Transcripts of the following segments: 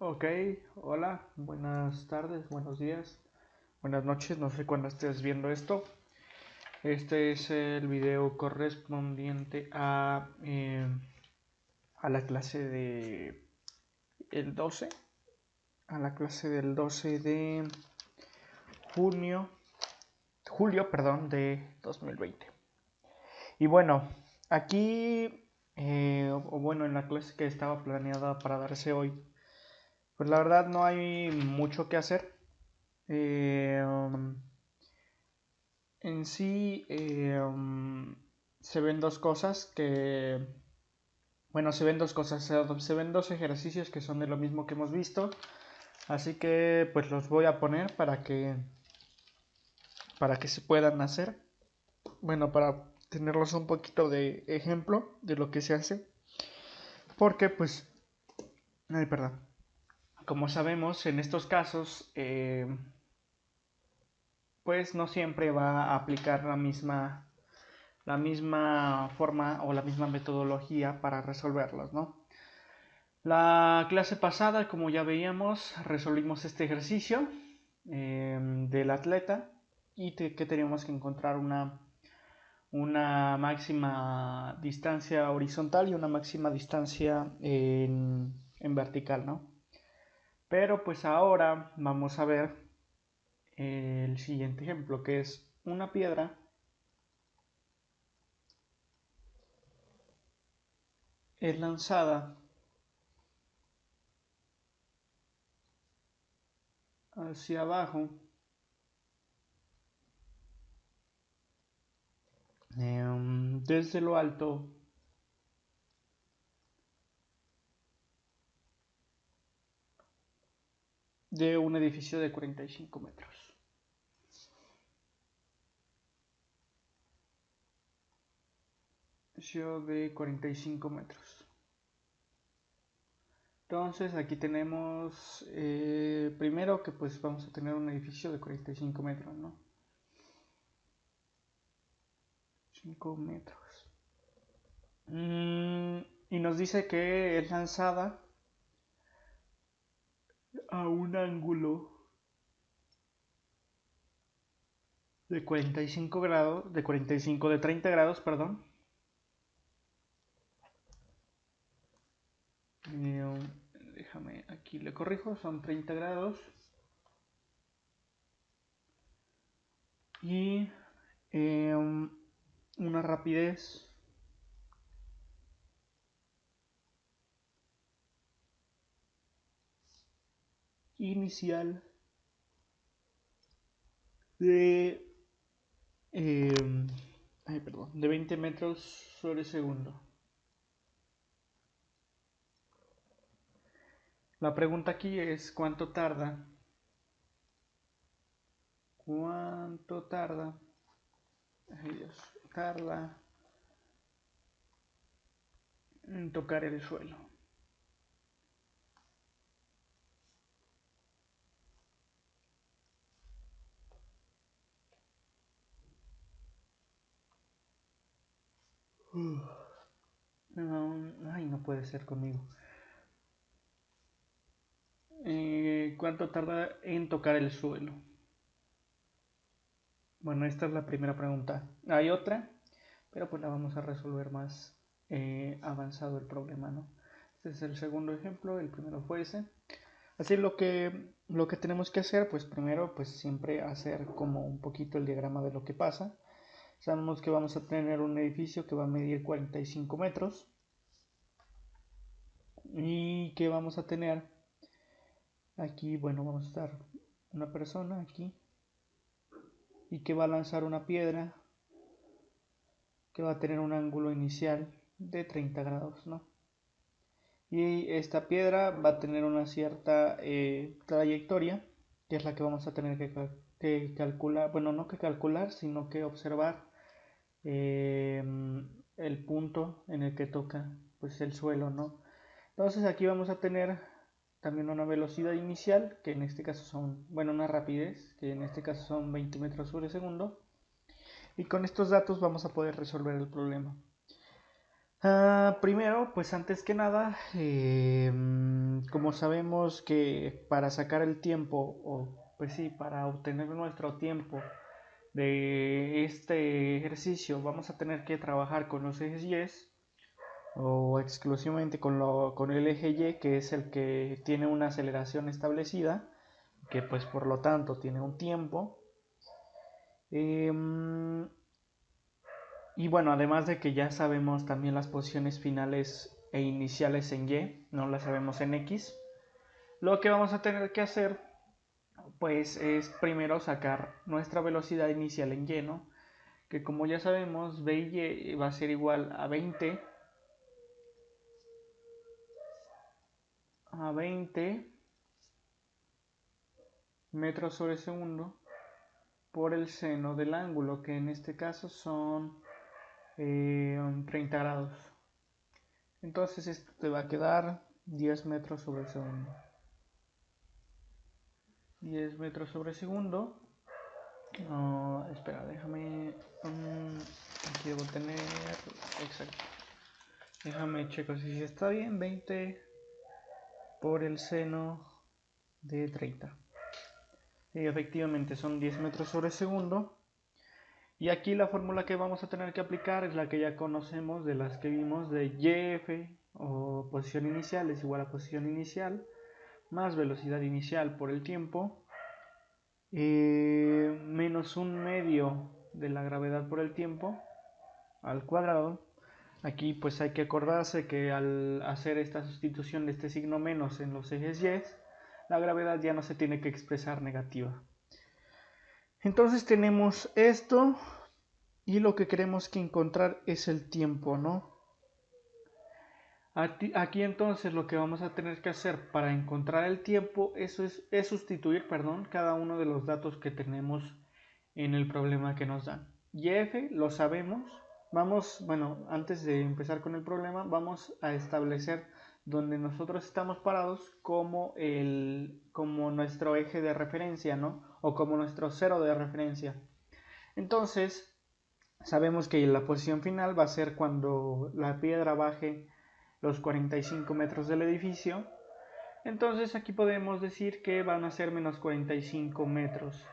Ok, hola, buenas tardes, buenos días, buenas noches, no sé cuándo estés viendo esto. Este es el video correspondiente a la clase de el 12, a la clase del 12 de junio, julio, perdón, de 2020. Y bueno, aquí, o bueno, en la clase que estaba planeada para darse hoy, pues la verdad no hay mucho que hacer. Eh, um, En sí, se ven dos cosas bueno, se ven dos cosas, se ven dos ejercicios que son de lo mismo que hemos visto, así que pues los voy a poner para que se puedan hacer, bueno, para tenerlos un poquito de ejemplo de lo que se hace, porque pues, ay, perdón, como sabemos, en estos casos, pues no siempre va a aplicar la misma forma o la misma metodología para resolverlos, ¿no? La clase pasada, como ya veíamos, resolvimos este ejercicio del atleta y que teníamos que encontrar una máxima distancia horizontal y una máxima distancia en vertical, ¿no? Pero pues ahora vamos a ver el siguiente ejemplo, que es una piedra es lanzada hacia abajo desde lo alto de un edificio de 45 metros. Edificio de 45 metros. Entonces aquí tenemos primero que pues vamos a tener un edificio de 45 metros, ¿no? 5 metros. Y nos dice que es lanzada a un ángulo de 45 grados, de 30 grados, perdón. Eh, Déjame, aquí le corrijo, son 30 grados. Y una rapidez inicial de, eh, de 20 metros sobre segundo. La pregunta aquí es cuánto tarda, ay Dios, tarda en tocar el suelo. Ay, no puede ser conmigo. ¿Cuánto tarda en tocar el suelo? Bueno, esta es la primera pregunta. Hay otra, pero pues la vamos a resolver más avanzado el problema, ¿no? Este es el segundo ejemplo, el primero fue ese. Así lo que tenemos que hacer, pues primero, pues siempre hacer como un poquito el diagrama de lo que pasa. Sabemos que vamos a tener un edificio que va a medir 45 metros y que vamos a tener aquí, bueno, vamos a estar una persona aquí y que va a lanzar una piedra que va a tener un ángulo inicial de 30 grados, ¿no? Y esta piedra va a tener una cierta trayectoria, que es la que vamos a tener que calcular, bueno, no que calcular, sino que observar eh, el punto en el que toca pues el suelo, ¿no? Entonces aquí vamos a tener también una velocidad inicial, que en este caso son, bueno, una rapidez, que en este caso son 20 metros sobre segundo, y con estos datos vamos a poder resolver el problema. Primero, pues antes que nada, como sabemos que para sacar el tiempo, o pues sí, para obtener nuestro tiempo de este ejercicio, vamos a tener que trabajar con los ejes Y o exclusivamente con el eje Y, que es el que tiene una aceleración establecida, que pues por lo tanto tiene un tiempo. Y bueno, además de que ya sabemos también las posiciones finales e iniciales en Y, no las sabemos en X, lo que vamos a tener que hacer pues es primero sacar nuestra velocidad inicial en Y, ¿no? Que como ya sabemos, V y Y va a ser igual a 20 metros sobre segundo por el seno del ángulo, que en este caso son 30 grados. Entonces esto te va a quedar 10 metros sobre segundo. 10 metros sobre segundo. No, espera, déjame. Aquí debo tener. Exacto. Déjame checo si está bien. 20 por el seno de 30. Y efectivamente son 10 metros sobre segundo. Y aquí la fórmula que vamos a tener que aplicar es la que ya conocemos de las que vimos de YF o posición inicial es igual a posición inicial más velocidad inicial por el tiempo menos un medio de la gravedad por el tiempo al cuadrado. Aquí pues hay que acordarse que al hacer esta sustitución de este signo menos en los ejes Y, la gravedad ya no se tiene que expresar negativa. Entonces tenemos esto y lo que queremos que encontrar es el tiempo, ¿no? Aquí entonces lo que vamos a tener que hacer para encontrar el tiempo es sustituir, perdón, cada uno de los datos que tenemos en el problema que nos dan. Y F lo sabemos. Vamos, bueno, antes de empezar con el problema, vamos a establecer donde nosotros estamos parados como nuestro eje de referencia, ¿no? O como nuestro cero de referencia. Entonces, sabemos que la posición final va a ser cuando la piedra baje los 45 metros del edificio. Entonces aquí podemos decir que van a ser menos 45 metros.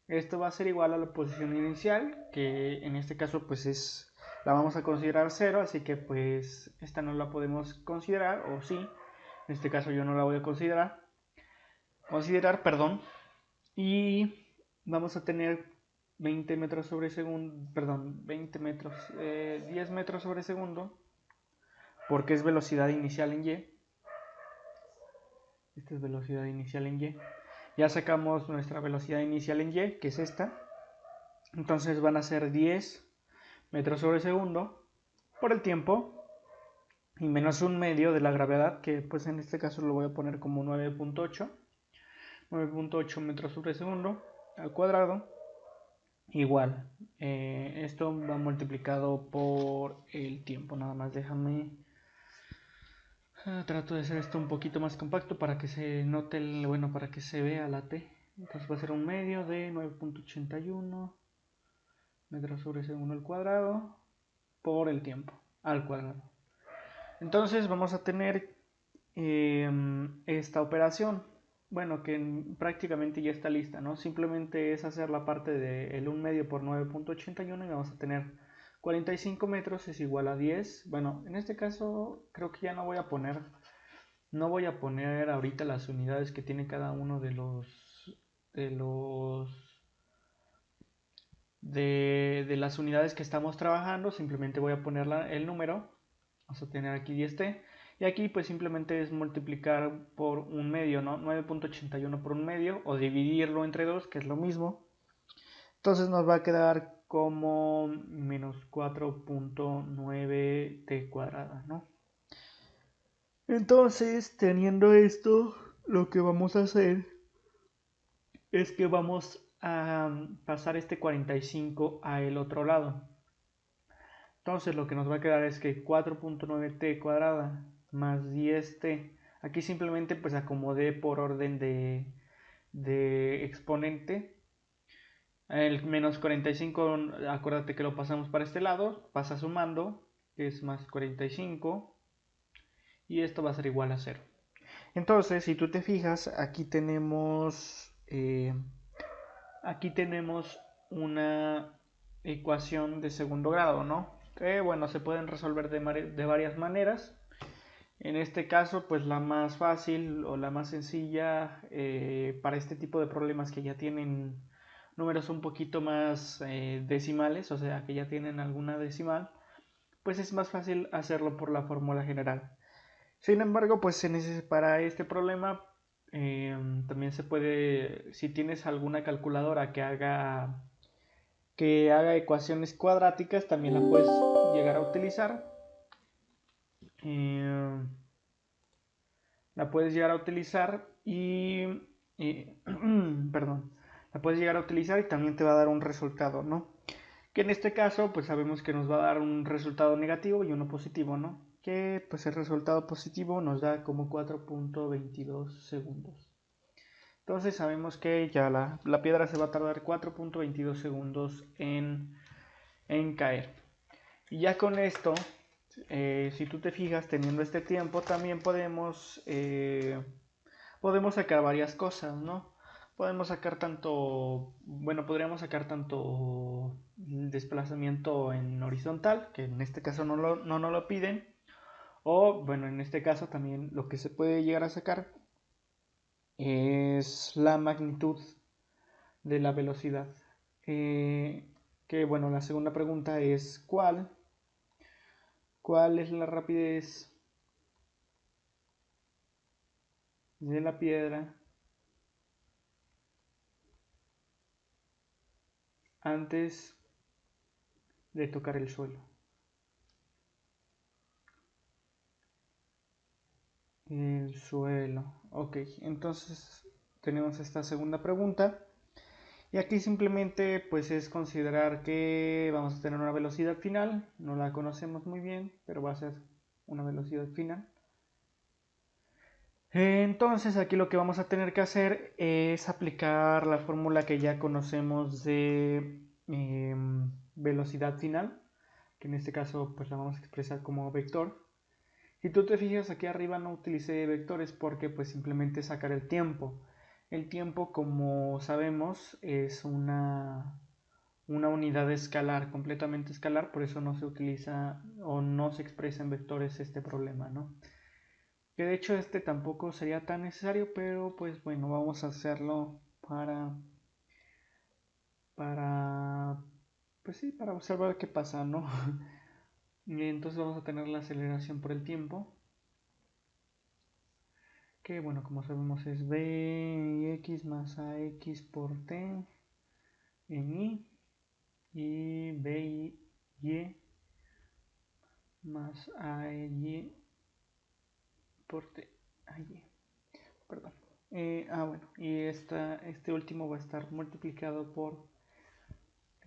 Esto va a ser igual a la posición inicial, que en este caso pues la vamos a considerar 0, así que pues esta no la podemos considerar, o sí, en este caso yo no la voy a considerar, perdón, y vamos a tener 20 metros sobre segundo, perdón, 20 metros, 10 metros sobre segundo, porque es velocidad inicial en Y. Esta es velocidad inicial en Y. Ya sacamos nuestra velocidad inicial en Y, que es esta. Entonces van a ser 10 metros sobre segundo por el tiempo y menos un medio de la gravedad, que pues en este caso lo voy a poner como 9.8 metros sobre segundo al cuadrado. Igual, esto va multiplicado por el tiempo. Nada más déjame trato de hacer esto un poquito más compacto para que se note, bueno, para que se vea la T. Entonces va a ser un medio de 9.81 metros sobre segundo al cuadrado por el tiempo al cuadrado. Entonces vamos a tener esta operación. Bueno, que prácticamente ya está lista, ¿no? Simplemente es hacer la parte del 1 medio por 9.81 y vamos a tener 45 metros es igual a 10. Bueno, en este caso creo que ya no voy a poner ahorita las unidades que tiene cada uno de las unidades que estamos trabajando. Simplemente voy a poner el número. Vamos a tener aquí 10t. Y aquí pues simplemente es multiplicar por un medio, ¿no? 9.81 por un medio o dividirlo entre 2, que es lo mismo. Entonces nos va a quedar como menos 4.9t cuadrada, ¿no? Entonces, teniendo esto, lo que vamos a hacer es que vamos a pasar este 45 a el otro lado. Entonces lo que nos va a quedar es que 4.9t cuadrada más 10t. Aquí simplemente pues acomodé por orden de exponente. El menos 45, acuérdate que lo pasamos para este lado, pasa sumando. que es más 45, y esto va a ser igual a 0. Entonces, si tú te fijas, aquí tenemos una ecuación de segundo grado, ¿no? Que bueno, se pueden resolver de varias maneras. En este caso, pues la más fácil o la más sencilla para este tipo de problemas que ya tienen números un poquito más decimales, o sea, que ya tienen alguna decimal, pues es más fácil hacerlo por la fórmula general. Sin embargo, pues para este problema también se puede, si tienes alguna calculadora que haga ecuaciones cuadráticas, también la puedes llegar a utilizar. La puedes llegar a utilizar perdón, la puedes llegar a utilizar y también te va a dar un resultado, ¿no? Que en este caso, pues sabemos que nos va a dar un resultado negativo y uno positivo, ¿no? Que pues el resultado positivo nos da como 4.22 segundos. Entonces sabemos que ya la piedra se va a tardar 4.22 segundos en caer. Y ya con esto, si tú te fijas, teniendo este tiempo, también podemos sacar varias cosas, ¿no? Podríamos sacar tanto el desplazamiento en horizontal, que en este caso no nos lo piden, o bueno, en este caso también lo que se puede llegar a sacar es la magnitud de la velocidad. Que bueno, la segunda pregunta es ¿cuál es la rapidez de la piedra antes de tocar el suelo? El suelo. Ok, entonces tenemos esta segunda pregunta. Y aquí simplemente pues es considerar que vamos a tener una velocidad final. No la conocemos muy bien, pero va a ser una velocidad final. Entonces aquí lo que vamos a tener que hacer es aplicar la fórmula que ya conocemos de velocidad final, que en este caso pues la vamos a expresar como vector. Si tú te fijas aquí arriba no utilicé vectores porque pues simplemente sacar el tiempo. El tiempo, como sabemos, es una unidad escalar, completamente escalar, por eso no se utiliza o no se expresa en vectores este problema, ¿no? Que de hecho este tampoco sería tan necesario, pero pues bueno, vamos a hacerlo para, pues sí, para observar qué pasa, ¿no? Y entonces vamos a tener la aceleración por el tiempo, que bueno, como sabemos es Bx más Ax por t en y By más Ay por t. Ay, perdón. Bueno, y este último va a estar multiplicado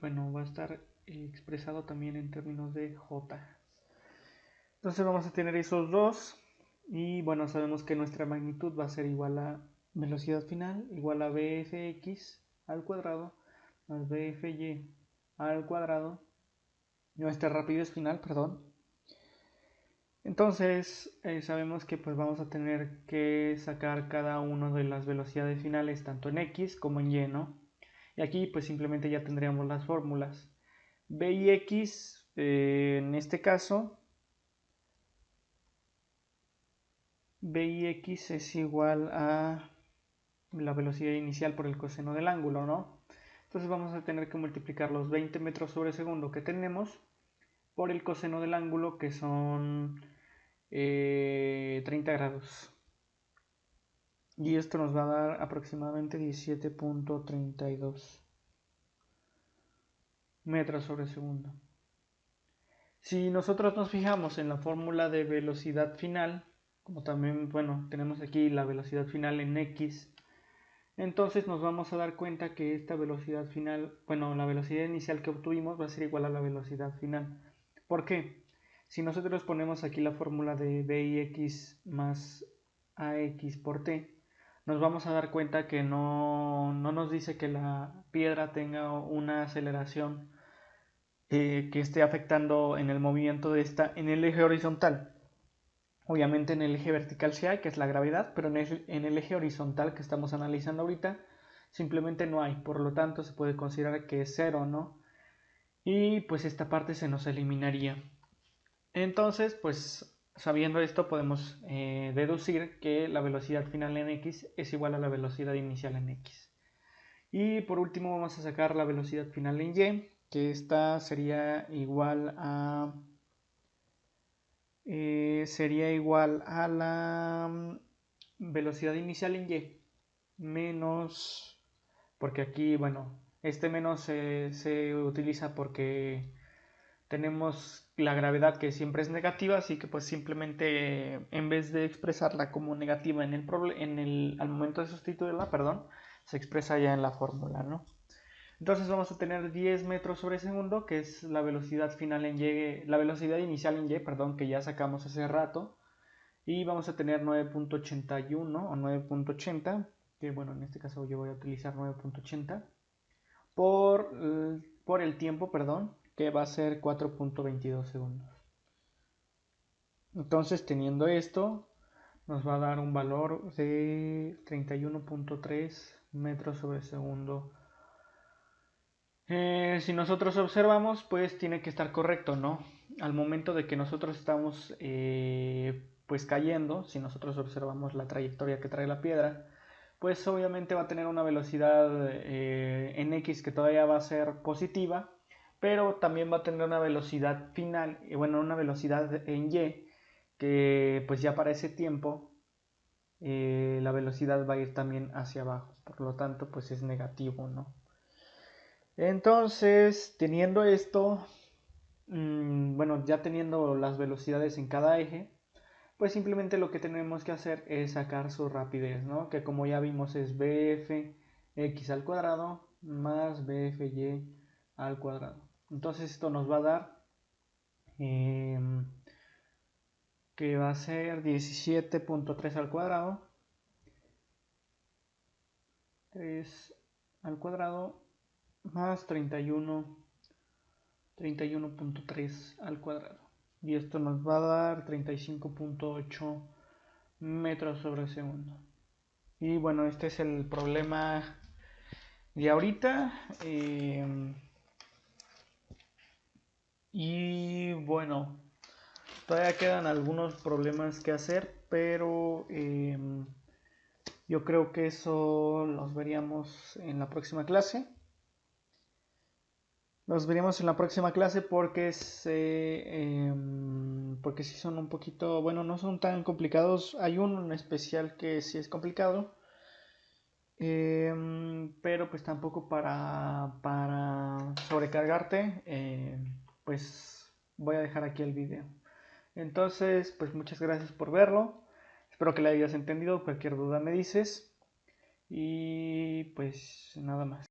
va a estar expresado también en términos de J. Entonces vamos a tener esos dos. Y bueno, sabemos que nuestra magnitud va a ser igual a velocidad final, igual a bfx al cuadrado, más bfy al cuadrado. Nuestra rapidez final, perdón. Entonces sabemos que pues vamos a tener que sacar cada una de las velocidades finales tanto en x como en y, ¿no? Y aquí pues simplemente ya tendríamos las fórmulas. B y x en este caso Bx es igual a la velocidad inicial por el coseno del ángulo, ¿no? Entonces vamos a tener que multiplicar los 20 metros sobre segundo que tenemos por el coseno del ángulo, que son 30 grados. Y esto nos va a dar aproximadamente 17.32 metros sobre segundo. Si nosotros nos fijamos en la fórmula de velocidad final, como también, bueno, tenemos aquí la velocidad final en x, entonces nos vamos a dar cuenta que esta velocidad final, bueno, la velocidad inicial que obtuvimos va a ser igual a la velocidad final. ¿Por qué? Si nosotros ponemos aquí la fórmula de Bix más Ax por t, nos vamos a dar cuenta que no nos dice que la piedra tenga una aceleración que esté afectando en el movimiento de esta en el eje horizontal. Obviamente en el eje vertical sí hay, que es la gravedad, pero en el eje horizontal que estamos analizando ahorita simplemente no hay, por lo tanto se puede considerar que es cero, ¿no? Y pues esta parte se nos eliminaría. Entonces, pues sabiendo esto podemos deducir que la velocidad final en x es igual a la velocidad inicial en x. Y por último vamos a sacar la velocidad final en y, que esta sería igual a la velocidad inicial en y menos, porque aquí, bueno, este menos se utiliza porque tenemos la gravedad que siempre es negativa, así que pues simplemente en vez de expresarla como negativa al momento de sustituirla, perdón, se expresa ya en la fórmula, ¿no? Entonces vamos a tener 10 metros sobre segundo, que es la velocidad final en y, la velocidad inicial en y, perdón, que ya sacamos hace rato. Y vamos a tener 9.81 o 9.80, que bueno, en este caso yo voy a utilizar 9.80 por el tiempo, perdón, que va a ser 4.22 segundos. Entonces, teniendo esto, nos va a dar un valor de 31.3 metros sobre segundo. Si nosotros observamos, pues tiene que estar correcto, ¿no? Al momento de que nosotros estamos pues cayendo, si nosotros observamos la trayectoria que trae la piedra, pues obviamente va a tener una velocidad en x que todavía va a ser positiva, pero también va a tener una velocidad final, bueno, una velocidad en y, que pues ya para ese tiempo la velocidad va a ir también hacia abajo, por lo tanto pues es negativo, ¿no? Entonces, teniendo esto, bueno, ya teniendo las velocidades en cada eje, pues simplemente lo que tenemos que hacer es sacar su rapidez, ¿no? Que como ya vimos es bfx al cuadrado más bfy al cuadrado. Entonces esto nos va a dar que va a ser 17.3 al cuadrado, 3 al cuadrado más 31.3 al cuadrado. Y esto nos va a dar 35.8 metros sobre segundo. Y bueno, este es el problema de ahorita. Y bueno, todavía quedan algunos problemas que hacer, pero yo creo que eso los veríamos en la próxima clase. Los veremos en la próxima clase porque porque sí son un poquito, bueno, no son tan complicados. Hay uno en especial que sí es complicado, pero pues tampoco para sobrecargarte. Pues voy a dejar aquí el video. Entonces, pues muchas gracias por verlo. Espero que le hayas entendido. Cualquier duda me dices. Y pues nada más.